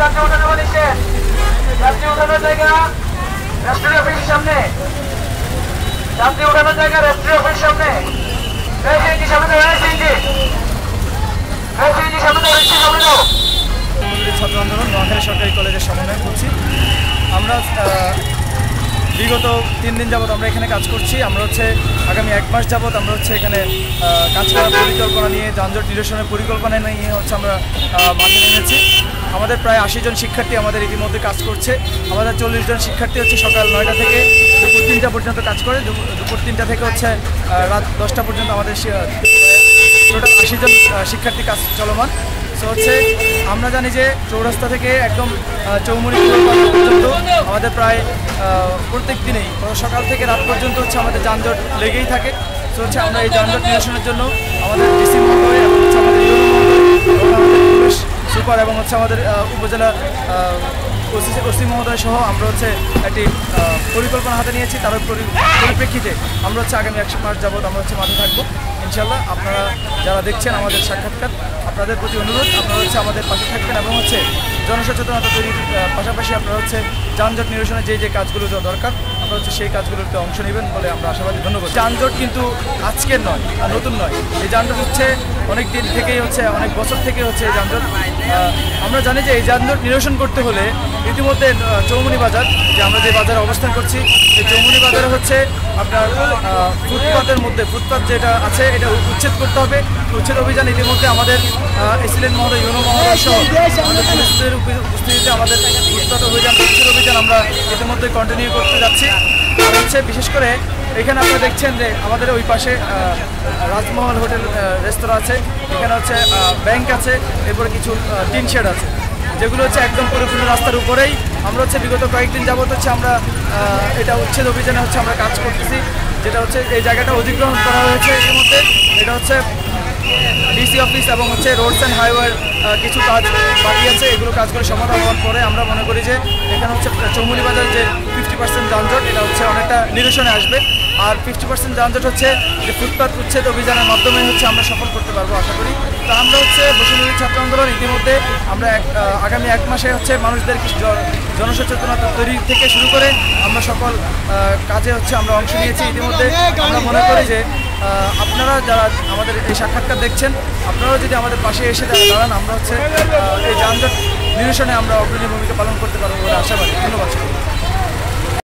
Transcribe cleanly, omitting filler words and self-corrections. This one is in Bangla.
যাত্রী উঠানো বলেছে, যাত্রী উঠানোর জায়গা রেস্টুরেন্ট অফিসের সামনে, যাত্রী উঠানোর জায়গা রেস্টুরেন্ট অফিসের সামনে, সিএনজি সামনে, সিএনজি সামনে, সামনে দাও। ছাত্র আন্দোলন নোয়াখালী সরকারি কলেজের সমন্বয় করছি। আমরা বিগত 3 দিন যাবৎ আমরা এখানে কাজ করছি। আমরা আগামী 1 মাস যাবৎ আমরা এখানে কাজ করার পরিকল্পনা নিয়ে, যানজট নিরসনের পরিকল্পনা নিয়ে আমরা মাঠে নেমেছি। আমাদের প্রায় 80 জন শিক্ষার্থী আমাদের ইতিমধ্যে কাজ করছে। আমাদের 40 জন শিক্ষার্থী সকাল 9টা থেকে দুপুর 3টা পর্যন্ত কাজ করে। দুপুর 3টা থেকে রাত 10টা পর্যন্ত আমাদের টোটাল 80 জন শিক্ষার্থী কাজ চলমান। সো আমরা জানি যে চৌরাস্তা থেকে একদম চৌমুহনী পর্যন্ত আমাদের প্রায় প্রত্যেক দিনেই সকাল থেকে রাত পর্যন্ত আমাদের যানজট লেগেই থাকে। সো আমরা এই যানজট নিরসনের জন্য আমাদের ডিসি মহোদয় এবং আমাদের ইউনো মহোদয়, আমাদের পুলিশ সুপার এবং আমাদের উপজেলা ওসি মহোদয় সহ আমরা একটি পরিকল্পনা হাতে নিয়েছি। তার পরিপ্রেক্ষিতে আমরা আগামী 1 মাস যাবৎ আমরা মাঠে থাকবো ইনশাল্লাহ। আপনারা যারা দেখছেন আমাদের সাক্ষাৎকার, আপনাদের প্রতি অনুরোধ, আপনারা আমাদের পাশে থাকবেন এবং জনসচেতনতা তৈরির পাশাপাশি আপনারা যানজট নিরসনে যে কাজগুলো দরকার আপনারা সেই কাজগুলোতে অংশ নেবেন বলে আমরা আশাবাদী। ধন্যবাদ। যানজট কিন্তু আজকের নয়, নতুন নয়। এই যানজট অনেক দিন থেকেই অনেক বছর থেকে এই যানজট। আমরা জানি যে এই যানজট নিরসন করতে হলে ইতিমধ্যে চৌমুহনী বাজার, যে আমরা যে বাজারে অবস্থান করছি, এই চৌমুহনী বাজারে আপনার ফুটপাতের মধ্যে ফুটপাত যেটা আছে এটা উচ্ছেদ করতে হবে। উচ্ছেদ অভিযান ইতিমধ্যে আমাদের এসিলেন্ট মহোদয়, ইউনো মহোদয় সহ আমাদের পুলিশের উপস্থিতিতে আমাদের ফুটপাত অভিযান, উচ্ছেদ অভিযান আমরা ইতিমধ্যে কন্টিনিউ করতে যাচ্ছি। আর বিশেষ করে এখানে আপনারা দেখছেন যে আমাদের ওই পাশে রাজমহল হোটেল রেস্তোরাঁ আছে, এখানে ব্যাংক আছে, এরপরে কিছু টিন শেড আছে, যেগুলো একদম পুরোপুরি রাস্তার উপরেই। আমরা বিগত কয়েকদিন যাবত আমরা এটা উচ্ছেদ অভিযানে আমরা কাজ করতেছি, যেটা এই জায়গাটা অধিগ্রহণ করা হয়েছে। এর মধ্যে এটা ডিসি অফিস এবং রোডস অ্যান্ড হাইওয়ের কিছু কাজ বাকি আছে। এগুলো কাজগুলো সমাধান হওয়ার পরে আমরা মনে করি যে এখানে চৌমুহনী বাজার যে 50% যানজট এটা অনেকটা নিরসনে আসবে। আর 50% যানজট যে ফুটপাত উচ্ছেদ অভিযানের মাধ্যমে আমরা সফল করতে পারবো আশা করি। তো আমরা বসুন্ধরা ছাত্র আন্দোলন ইতিমধ্যে আমরা আগামী 1 মাসে মানুষদের জনসচেতনতা তৈরি থেকে শুরু করে আমরা সকল কাজে আমরা অংশ নিয়েছি ইতিমধ্যে। আমরা মনে করি যে আপনারা যারা আমাদের এই সাক্ষাৎকার দেখছেন, আপনারাও যদি আমাদের পাশে এসে দাঁড়ান, আমরা এই যানজট নিরসনে আমরা অগ্রণী ভূমিকা পালন করতে পারবো বলে আশাবাদী। ধন্যবাদ।